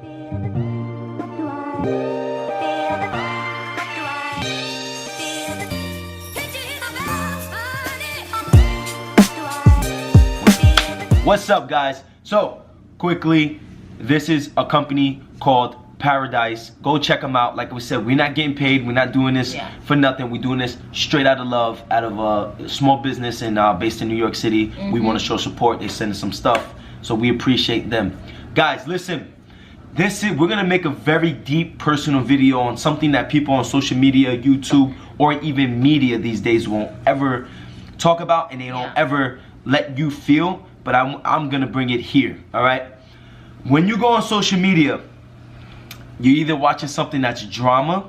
What's up, guys? So quickly, this is a company called Paradise. Go check them out. Like we said, we're not getting paid. We're not doing this for nothing. We're doing this straight out of love, out of a small business and based in New York City. We want to show support. They send us some stuff, so we appreciate them. Guys, listen. We're gonna make a very deep personal video on something that people on social media, YouTube, or even media these days won't ever talk about, and they don't ever let you feel. But I'm gonna bring it here. All right. When you go on social media, you're either watching something that's drama,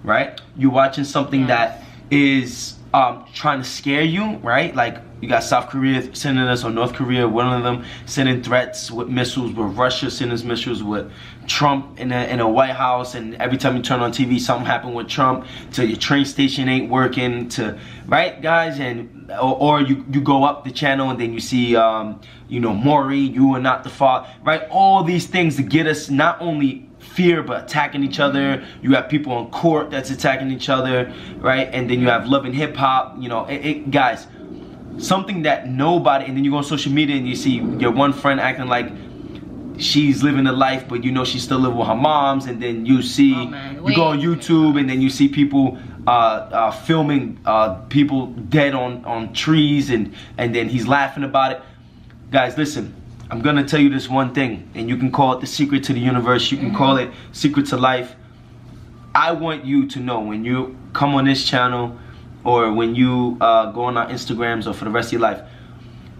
right? You're watching something that is trying to scare you, right? Like you got South Korea sending us, or North Korea, one of them sending threats with missiles, with Russia sending us missiles, with Trump in a White House, and every time you turn on TV, something happened with Trump, till your train station ain't working, to right, guys, and or you go up the channel and then you see you know, Maury, you are not the fault, right? All these things to get us not only fear but attacking each other. You have people on court that's attacking each other, right? And then you have Love and Hip Hop, you know, guys, something that nobody, and then you go on social media and you see your one friend acting like she's living a life, but you know she's still living with her moms, and then you see, you go on YouTube and then you see people filming people dead on trees, and then he's laughing about it. Guys, listen, I'm gonna tell you this one thing, and you can call it the secret to the universe, you can call it secret to life. I want you to know, when you come on this channel, or when you go on our Instagrams, or for the rest of your life,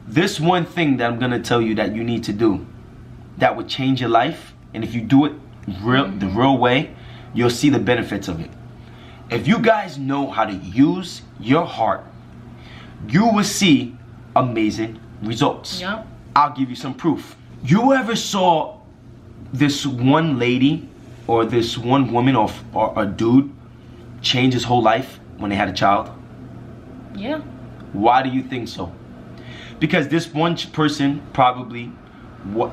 this one thing that I'm gonna tell you that you need to do that would change your life, and if you do it the real way, you'll see the benefits of it. If you guys know how to use your heart, you will see amazing results. Yep. I'll give you some proof. You ever saw this one lady or this one woman or a dude change his whole life when they had a child? Yeah. Why do you think so? Because this one person probably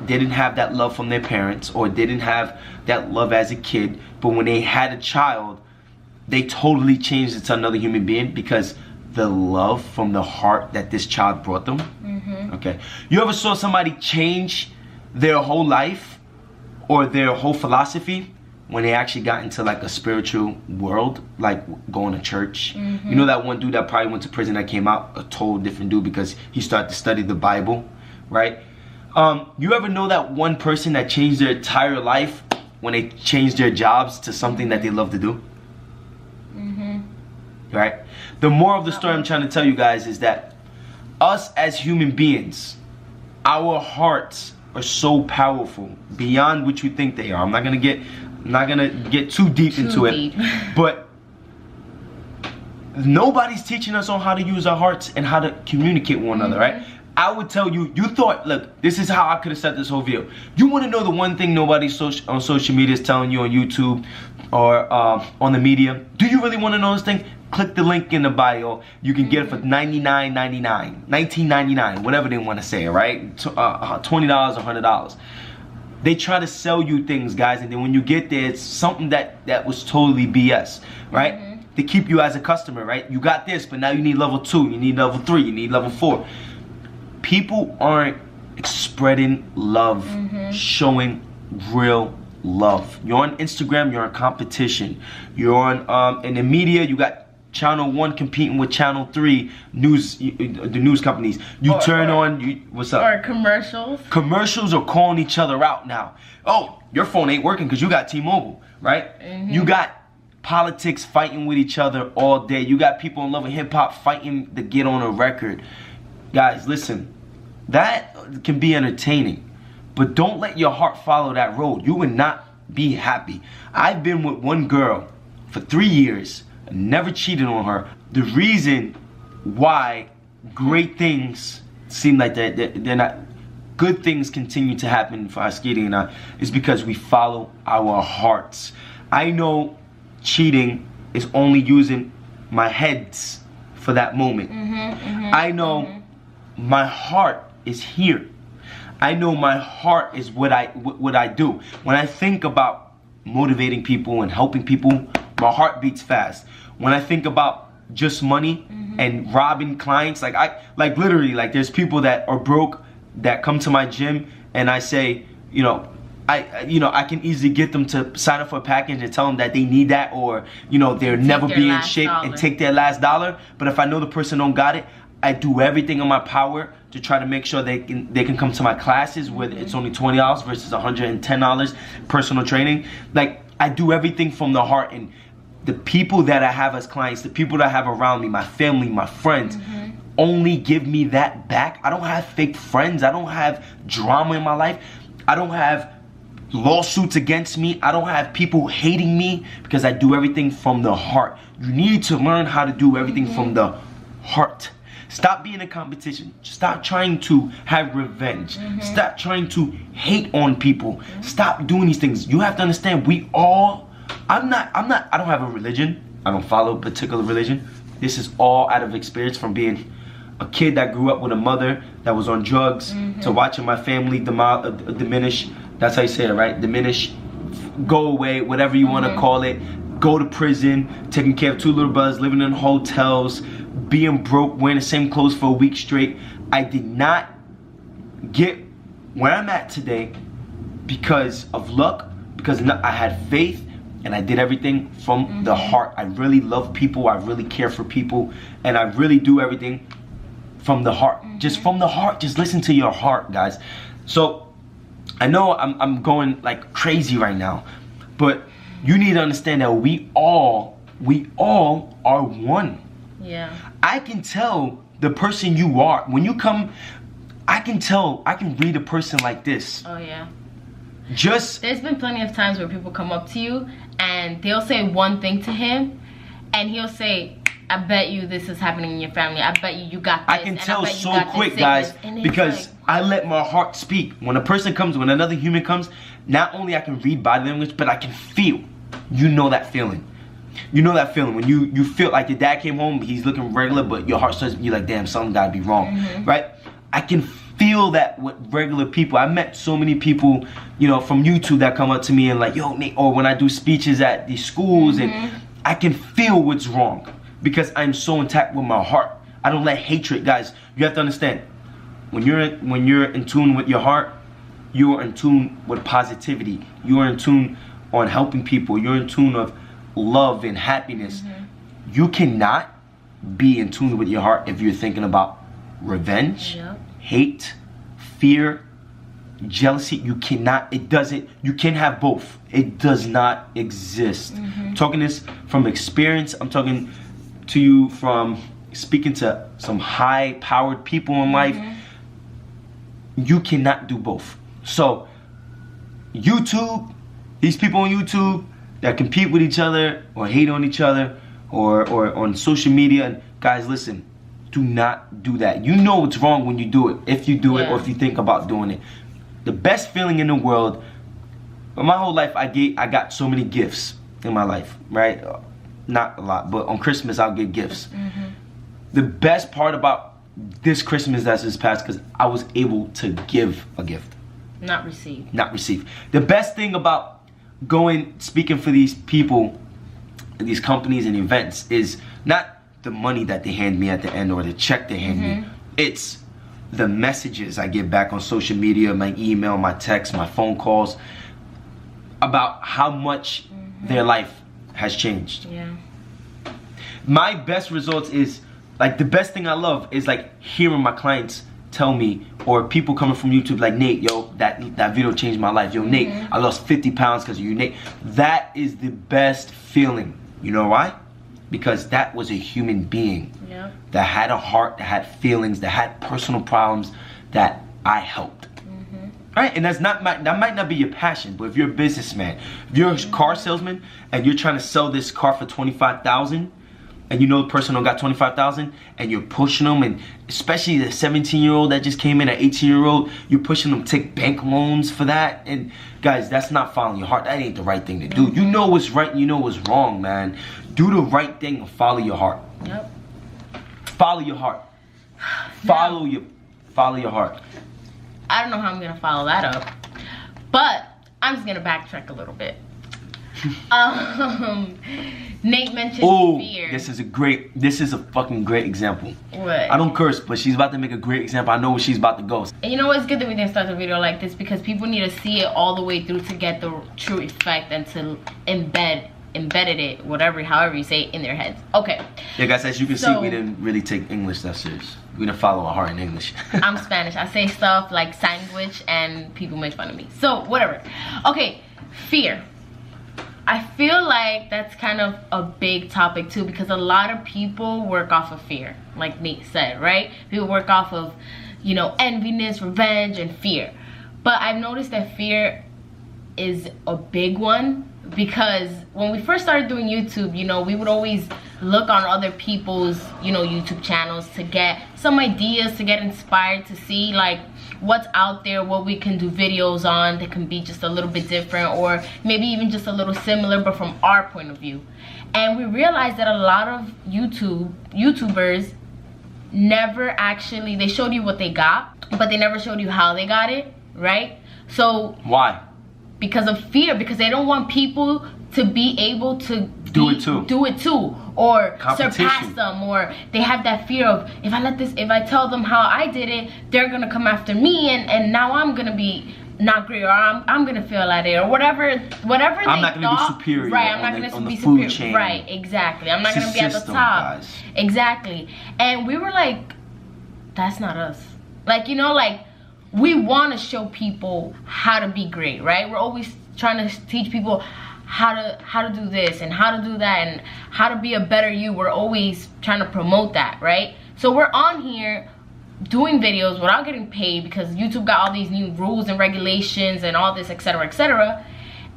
didn't have that love from their parents, or didn't have that love as a kid, but when they had a child, they totally changed it to another human being, because the love from the heart that this child brought them. Okay. You ever saw somebody change their whole life or their whole philosophy when they actually got into like a spiritual world, like going to church? You know that one dude that probably went to prison that came out a total different dude because he started to study the Bible, right? You ever know that one person that changed their entire life when they changed their jobs to something that they love to do? Right? The moral of the story I'm trying to tell you guys is that us as human beings, our hearts are so powerful beyond what you think they are. I'm not gonna get too deep into it, but nobody's teaching us on how to use our hearts and how to communicate with one another, right? I would tell you, you thought, look, this is how I could have set this whole video. You want to know the one thing nobody on social media is telling you on YouTube or on the media? Do you really want to know this thing? Click the link in the bio. You can get it for $99.99, $19.99, whatever they want to say, right? $20, $100. They try to sell you things, guys, and then when you get there, it's something that was totally BS, right? To keep you as a customer, right? You got this, but now you need level 2, you need level 3, you need level 4. People aren't spreading love, showing real love. You're on Instagram, you're in competition. You're on in the media, you got Channel 1 competing with Channel 3 news, the news companies. You turn on, what's up? Or commercials. Commercials are calling each other out now. Oh, your phone ain't working because you got T-Mobile, right? You got politics fighting with each other all day. You got people in Love and Hip Hop fighting to get on a record. Guys, listen, that can be entertaining, but don't let your heart follow that road. You would not be happy. I've been with one girl for 3 years, never cheated on her. The reason why great things seem like they're not, good things continue to happen for Haskiri and I, is because we follow our hearts. I know cheating is only using my heads for that moment. I know my heart is here. I know my heart is what I do. When I think about motivating people and helping people, my heart beats fast. When I think about just money and robbing clients, like literally, like there's people that are broke that come to my gym, and I say, I can easily get them to sign up for a package and tell them that they need that, or they'll never be in shape and take their last dollar. But if I know the person don't got it, I do everything in my power to try to make sure they can come to my classes where it's only $20 versus $110 personal training. Like, I do everything from the heart, and the people that I have as clients, the people that I have around me, my family, my friends, only give me that back. I don't have fake friends. I don't have drama in my life. I don't have lawsuits against me. I don't have people hating me, because I do everything from the heart. You need to learn how to do everything from the heart. Stop being a competition. Stop trying to have revenge. Stop trying to hate on people. Stop doing these things. You have to understand, I don't have a religion. I don't follow a particular religion. This is all out of experience from being a kid that grew up with a mother that was on drugs, to watching my family diminish. That's how you say it, right? Diminish, go away, whatever you want to call it. Go to prison, taking care of 2 little brothers, living in hotels, being broke, wearing the same clothes for a week straight. I did not get where I'm at today because of luck, because I had faith, and I did everything from the heart. I really love people. I really care for people, and I really do everything from the heart. Just from the heart. Just listen to your heart, guys. So I know I'm going like crazy right now, but you need to understand that we all are one. Yeah. I can tell the person you are. When you come, I can read a person like this. Oh yeah. There's been plenty of times where people come up to you and they'll say one thing to him, and he'll say, I bet you this is happening in your family. I bet you got this. I can tell so quick, guys, because I let my heart speak. When a person comes, when another human comes, not only I can read body language, but I can feel. You know that feeling. You know that feeling when you feel like your dad came home, he's looking regular, but your heart starts, you're like, damn, something gotta be wrong, right? I can feel that with regular people. I met so many people, from YouTube that come up to me and like, yo, Nate, or when I do speeches at these schools, and I can feel what's wrong because I'm so intact with my heart. I don't let hatred, guys. You have to understand, when you're in tune with your heart, you are in tune with positivity. You are in tune on helping people. You're in tune of love and happiness. You cannot be in tune with your heart if you're thinking about revenge, hate, fear, jealousy. You cannot. You can have both. It does not exist. I'm talking this from experience. I'm talking to you from speaking to some high powered people in life. You cannot do both. So YouTube, these people on YouTube that compete with each other or hate on each other or on social media, guys, listen, do not do that. You know what's wrong when you do it, if you do it or if you think about doing it. The best feeling in the world, my whole life I got so many gifts in my life, right? Not a lot, but on Christmas I'll get gifts. The best part about this Christmas that's just passed, because I was able to give a gift. Not receive. Not receive. The best thing about speaking for these people, these companies and events, is not the money that they hand me at the end or the check they hand me. It's the messages I get back on social media, my email, my text, my phone calls, about how much their life has changed. My best results is, like, the best thing I love is like hearing my clients tell me, or people coming from YouTube like, Nate, yo, that video changed my life. Yo, Nate, I lost 50 pounds because of you, Nate. That is the best feeling. You know why? Because that was a human being that had a heart, that had feelings, that had personal problems that I helped. Right? And that might not be your passion, but if you're a businessman, if you're a car salesman and you're trying to sell this car for $25,000, and you know the person who got $25,000, and you're pushing them, and especially the 17-year-old that just came in, an 18-year-old, you're pushing them to take bank loans for that. And guys, that's not following your heart. That ain't the right thing to do. You know what's right and you know what's wrong, man. Do the right thing and follow your heart. Follow your heart. Follow your heart. I don't know how I'm gonna follow that up, but I'm just gonna backtrack a little bit. Nate mentioned fear. This is a fucking great example. What? I don't curse, but she's about to make a great example. I know where she's about to go. And you know what? It's good that we didn't start the video like this, because people need to see it all the way through to get the true effect and to embedded it, however you say it, in their heads. Okay. Yeah, guys, as you can see, we didn't really take English that serious. We didn't follow our heart in English. I'm Spanish. I say stuff like sandwich and people make fun of me. So, whatever. Okay, fear. I feel like that's kind of a big topic too, because a lot of people work off of fear, like Nate said, right? People work off of, you know, enviness, revenge, and fear. But I've noticed that fear is a big one, because when we first started doing YouTube, you know, we would always look on other people's, you know, YouTube channels to get some ideas, to get inspired, to see like what's out there, what we can do videos on that can be just a little bit different, or maybe even just a little similar but from our point of view. And we realized that a lot of YouTubers never actually, they showed you what they got, but they never showed you how they got it, right? So why? Because of fear, because they don't want people to be able to do it too, or surpass them, or they have that fear of, if I tell them how I did it, they're gonna come after me, and now I'm gonna be not great, or I'm gonna feel like it, or whatever I'm not gonna be superior, right? I'm not gonna be superior, chain. Right? Exactly. I'm not gonna be at the top, guys. Exactly. And we were like, that's not us. Like, you know, like, we want to show people how to be great, right? We're always trying to teach people how to do this and how to do that and how to be a better you. We're always trying to promote that, right? So we're on here doing videos without getting paid, because YouTube got all these new rules and regulations and all this, etc., etc.,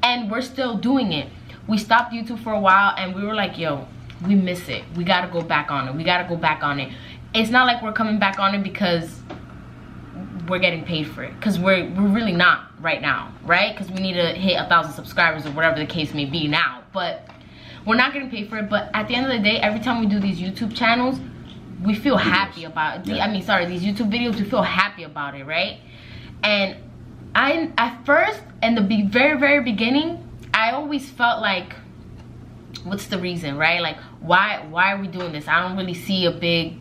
and we're still doing it. We stopped YouTube for a while and we were like, yo, we miss it. We got to go back on it. We got to go back on it. It's not like we're coming back on it because we're getting paid for it, because we're really not right now, right? Because we need to hit 1,000 subscribers or whatever the case may be now, but we're not getting paid for it. But at the end of the day, every time we do these YouTube channels, we feel happy about it. These YouTube videos, we feel happy about it, right? And at first, in the very beginning, I always felt like, what's the reason, right? Like, why are we doing this? I don't really see a big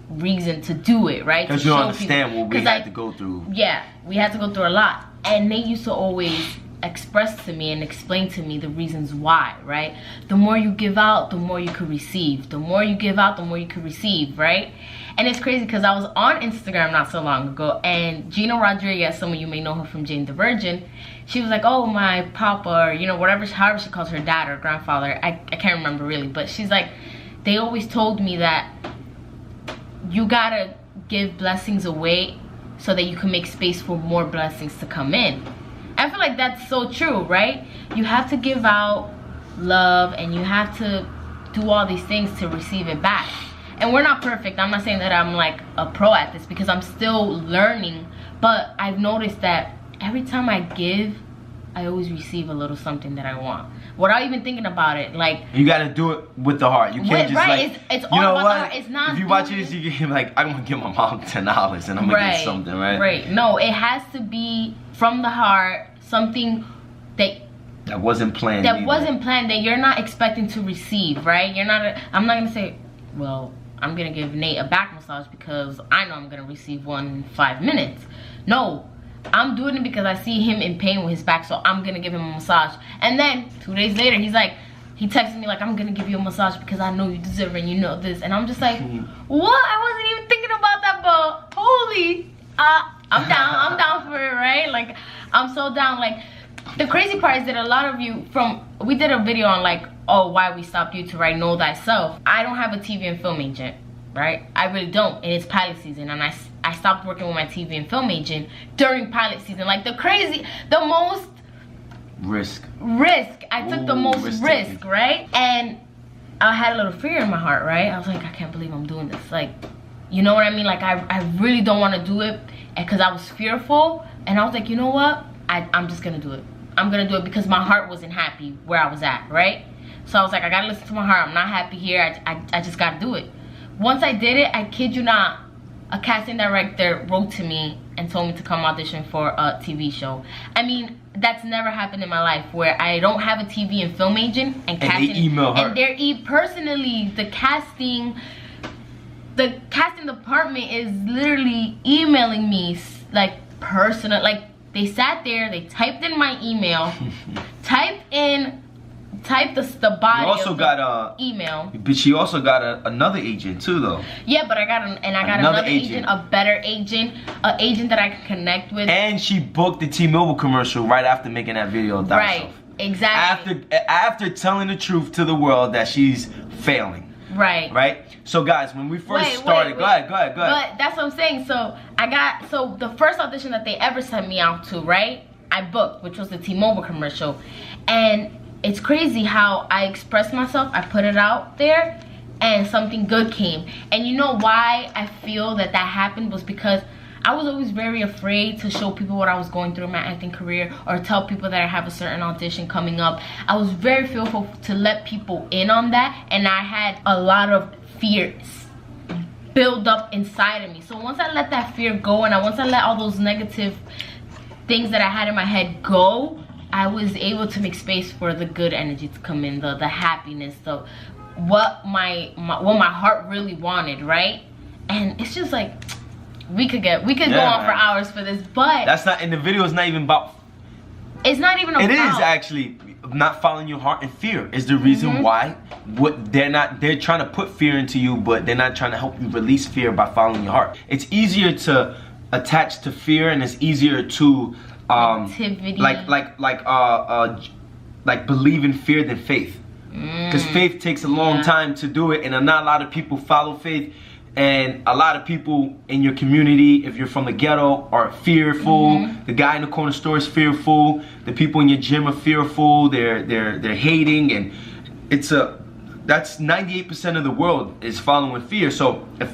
reason to do it, right? Because you don't understand what we had to go through. Yeah, we had to go through a lot. And Nate used to always express to me and explain to me the reasons why, right? The more you give out, the more you could receive. The more you give out, the more you could receive, right? And it's crazy because I was on Instagram not so long ago, and Gina Rodriguez, some of you may know her from Jane the Virgin, she was like, oh, my papa, or, you know, however she calls her dad or grandfather, I can't remember really, but she's like, they always told me that you gotta give blessings away so that you can make space for more blessings to come in. I feel like that's so true, right? You have to give out love and you have to do all these things to receive it back. And we're not perfect. I'm not saying that I'm like a pro at this, because I'm still learning, but I've noticed that every time I give, I always receive a little something that I want without even thinking about it. Like, you gotta do it with the heart. You can't just like, it's all about the heart. It's not, if you watch this, you get like, I'm gonna give my mom $10 and I'm gonna get something, right? Right. No, it has to be from the heart, something that wasn't planned. That you're not expecting to receive, right? I'm not gonna say, well, I'm gonna give Nate a back massage because I know I'm gonna receive one in 5 minutes. No, I'm doing it because I see him in pain with his back, so I'm gonna give him a massage. And then 2 days later, he texted me like, I'm gonna give you a massage because I know you deserve it and you know this. And I'm just like, what? I wasn't even thinking about that, but holy, I'm down for it, right? Like, I'm so down. Like, the crazy part is that a lot of you we did a video on like, oh, why we stopped YouTube, right? Know thyself. I don't have a TV and film agent, right? I really don't, and it's pilot season, and I stopped working with my TV and film agent during pilot season. Like, the most risk. I took the most risk, right? And I had a little fear in my heart, right? I was like, I can't believe I'm doing this. Like, you know what I mean? Like, I really don't want to do it because I was fearful, and I was like, you know what? I'm just gonna do it. I'm gonna do it because my heart wasn't happy where I was at, right? So I was like, I gotta listen to my heart. I'm not happy here. I just gotta do it. Once I did it, I kid you not, a casting director wrote to me and told me to come audition for a TV show. I mean, that's never happened in my life where I don't have a TV and film agent and casting. And they email her. And they're personally, the casting department is literally emailing me, like, personal. Like, they sat there, they typed in my email, typed the body. You also got a email. But she also got another agent too, though. Yeah, but I got another agent, a better agent, an agent that I can connect with. And she booked the T-Mobile commercial right after making that video of right, exactly. After telling the truth to the world that she's failing. Right. So guys, when we first started, go ahead. But that's what I'm saying. So the first audition that they ever sent me out to, right? I booked, which was the T-Mobile commercial, and it's crazy how I expressed myself. I put it out there and something good came. And you know why I feel that happened was because I was always very afraid to show people what I was going through in my acting career or tell people that I have a certain audition coming up. I was very fearful to let people in on that, and I had a lot of fears build up inside of me. So once I let that fear go, and once I let all those negative things that I had in my head go, I was able to make space for the good energy to come in, the happiness, what my heart really wanted, right? And it's just like we could go on for hours for this, but that's not in the video. It's not even about. It's not even about. It is actually not following your heart, and fear is the reason why. They're trying to put fear into you, but they're not trying to help you release fear by following your heart. It's easier to attach to fear, and it's easier to like believe in fear than faith, because faith takes a long time to do it, and not a lot of people follow faith. And a lot of people in your community, if you're from the ghetto, are fearful. The guy in the corner store is fearful. The people in your gym are fearful. They're hating, and that's 98% of the world is following fear. So if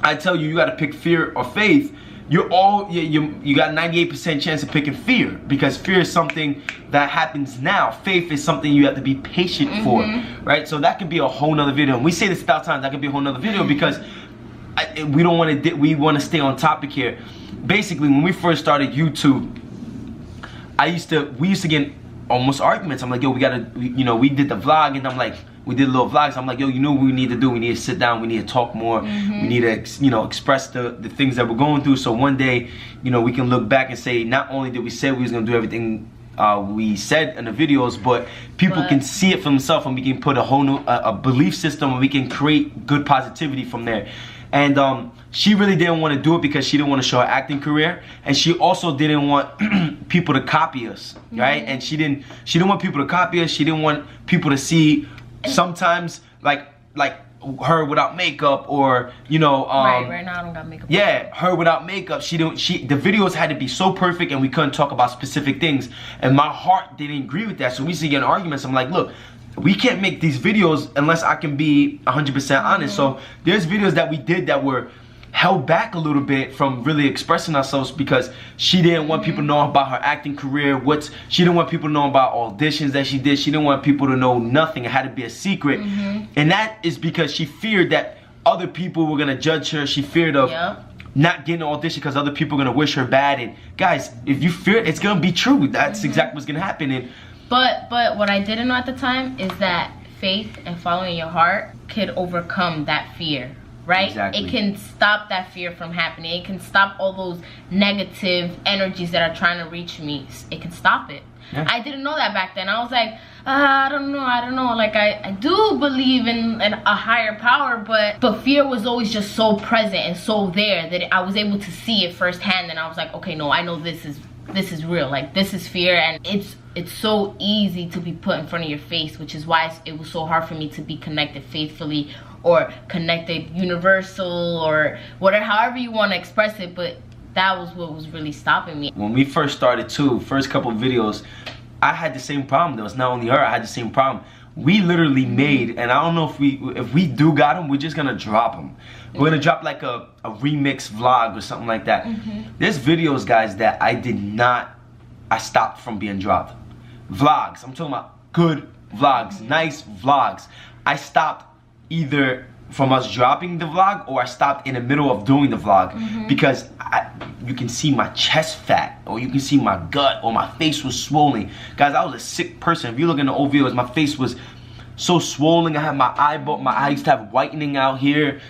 I tell you got to pick fear or faith, you got 98% chance of picking fear, because fear is something that happens now. Faith is something you have to be patient for, right? So that could be a whole nother video. And we say this 1,000 times, that could be a whole nother video, because we want to stay on topic here. Basically, when we first started YouTube, we used to get almost arguments. I'm like, yo, we did the vlog, and I'm like, we did little vlogs. I'm like, yo, you know what we need to do? We need to sit down. We need to talk more. We need to, express the things that we're going through. So one day, we can look back and say, not only did we say we was gonna do everything we said in the videos, but people can see it for themselves, and we can put a whole new belief system, and we can create good positivity from there. And she really didn't want to do it because she didn't want to show her acting career, and she also didn't want people to copy us, right? And she didn't want people to copy us. She didn't want people to see sometimes like her without makeup, or right now I don't got makeup. Yeah, her without makeup. The videos had to be so perfect, and we couldn't talk about specific things, and my heart didn't agree with that. So we used to get in arguments. I'm like, look, we can't make these videos unless I can be 100% honest. So there's videos that we did that were held back a little bit from really expressing ourselves, because she didn't want people to know about her acting career. She didn't want people to know about auditions that she did. She didn't want people to know nothing. It had to be a secret. And that is because she feared that other people were gonna judge her. She feared of not getting an audition because other people are gonna wish her bad. And guys, if you fear it, it's gonna be true. That's exactly what's gonna happen. And but what I didn't know at the time is that faith and following your heart could overcome that fear. Right? Exactly. It can stop that fear from happening. It can stop all those negative energies that are trying to reach me. It can stop it. I didn't know that back then. I was like, I don't know. Like, I do believe in a higher power, but fear was always just so present and so there that I was able to see it firsthand. And I was like, okay, no, I know this is real. Like, this is fear, and it's so easy to be put in front of your face, which is why it was so hard for me to be connected faithfully, or connected universal, or whatever, however you want to express it. But that was what was really stopping me. When we first started too, first couple of videos, I had the same problem. There was not only her, I had the same problem. We literally made, and I don't know if we do got them, we're just gonna drop them. We're gonna drop like a remix vlog or something like that. There's videos, guys, that I stopped from being dropped. Vlogs, I'm talking about good vlogs, nice vlogs. I stopped either from us dropping the vlog, or I stopped in the middle of doing the vlog, because you can see my chest fat, or you can see my gut, or my face was swollen. Guys, I was a sick person. If you look in the old videos, my face was so swollen. I had my eyes used to have whitening out here.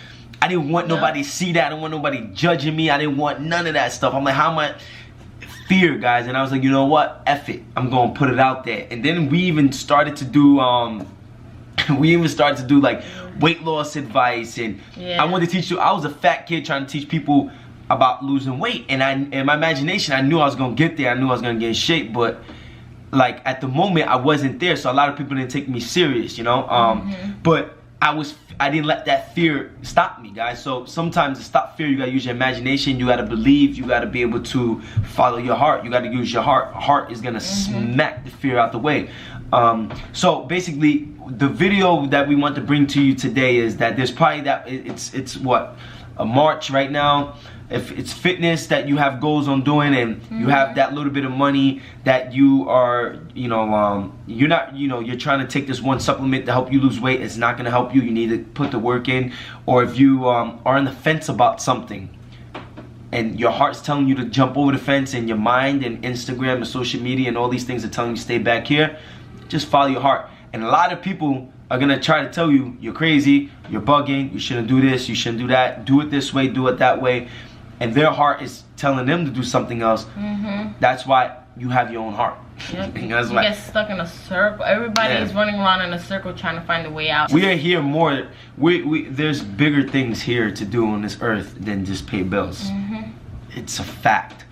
I didn't want nobody to see that. I didn't want nobody judging me. I didn't want none of that stuff. I'm like, how am I? Fear, guys. And I was like, you know what? F it. I'm gonna put it out there. And then we even started to do like weight loss advice, and I wanted to teach you. I was a fat kid trying to teach people about losing weight, and in my imagination, I knew I was gonna get there. I knew I was gonna get in shape, but like at the moment, I wasn't there. So a lot of people didn't take me serious, you know. But I didn't let that fear stop me, guys. So sometimes to stop fear, you gotta use your imagination. You gotta believe. You gotta be able to follow your heart. You gotta use your heart. Heart is gonna smack the fear out the way. So basically, the video that we want to bring to you today is that there's probably it's what, a March right now. If it's fitness that you have goals on doing, and you have that little bit of money that you are, you know, you're trying to take this one supplement to help you lose weight, it's not going to help you. You need to put the work in. Or if you are on the fence about something, and your heart's telling you to jump over the fence, and your mind and Instagram and social media and all these things are telling you stay back here, just follow your heart. And a lot of people are gonna try to tell you you're crazy, you're bugging, you shouldn't do this, you shouldn't do that, do it this way, do it that way. And their heart is telling them to do something else. That's why you have your own heart. That's why. You get stuck in a circle. Everybody is running around in a circle trying to find a way out. We are here more. There's bigger things here to do on this earth than just pay bills. It's a fact.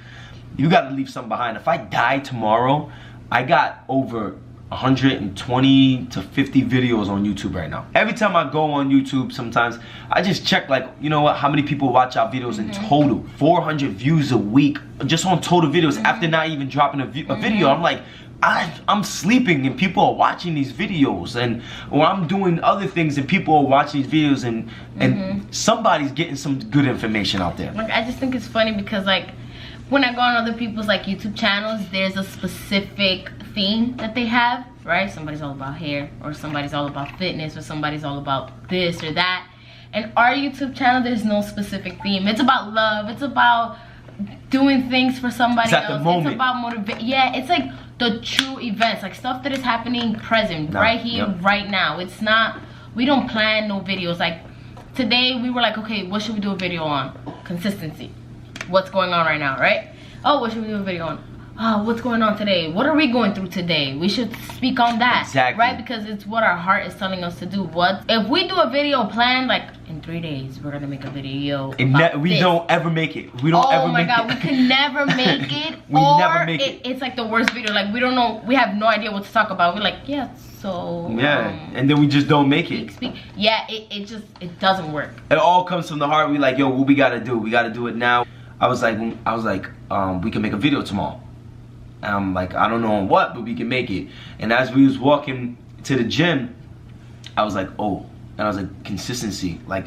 You got to leave something behind. If I die tomorrow, I got over 120 to 50 videos on YouTube right now. Every time I go on YouTube, sometimes I just check, like, you know what, how many people watch our videos in total. 400 views a week just on total videos after not even dropping a video. I'm like, I'm sleeping and people are watching these videos, and or I'm doing other things and people are watching these videos, and somebody's getting some good information out there. Like, I just think it's funny because, like, when I go on other people's like YouTube channels, there's a specific theme that they have, right? Somebody's all about hair, or somebody's all about fitness, or somebody's all about this or that. And our YouTube channel, there's no specific theme. It's about love. It's about doing things for somebody else. It's about motivation. Yeah, it's like the true events, like stuff that is happening present, right here, right now. It's not, we don't plan no videos. Like today, we were like, okay, what should we do a video on? Consistency. What's going on right now, right? Oh, what should we do a video on? Oh, what's going on today? What are we going through today? We should speak on that, right? Because it's what our heart is telling us to do. What if we do a video plan, like in 3 days we're gonna make a video about we don't ever make it. We don't ever make it. Oh my god, we can never make it. We never make it. It's like the worst video. Like, we don't know, we have no idea what to talk about. We're like, yeah, so and then we just don't make it. Yeah, it doesn't work. It all comes from the heart. We like, yo, what we gotta do? We gotta do it now. I was like, we can make a video tomorrow. And I'm like, I don't know on what, but we can make it. And as we was walking to the gym, I was like, oh. And I was like, consistency. Like,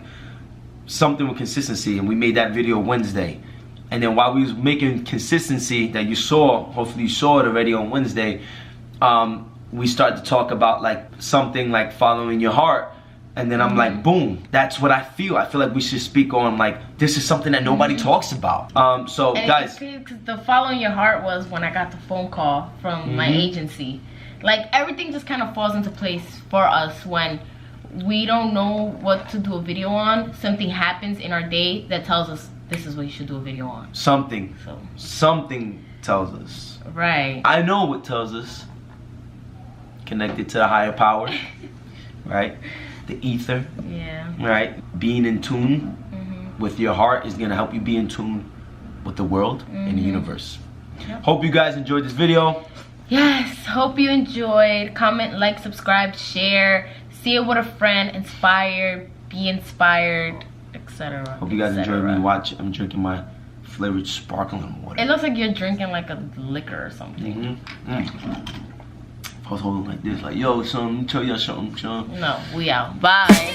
something with consistency. And we made that video Wednesday. And then while we was making consistency that you saw, hopefully you saw it already on Wednesday, we started to talk about like something like following your heart. And then I'm like, boom, that's what I feel. I feel like we should speak on, like, this is something that nobody talks about. So, and guys. The following your heart was when I got the phone call from my agency. Like, everything just kind of falls into place for us when we don't know what to do a video on. Something happens in our day that tells us this is what you should do a video on. Something tells us. Right. I know what tells us. Connected to the higher power, right? The ether, right? Being in tune with your heart is gonna help you be in tune with the world and the universe. Hope you guys enjoyed this video. Yes, hope you enjoyed. Comment, like, subscribe, share, see it with a friend, inspire, be inspired, etc. Hope you guys enjoyed me watching. I'm drinking my flavored sparkling water. It looks like you're drinking like a liquor or something. I was holding like this, like, yo, son, let me tell y'all something, son. No, we out. Bye.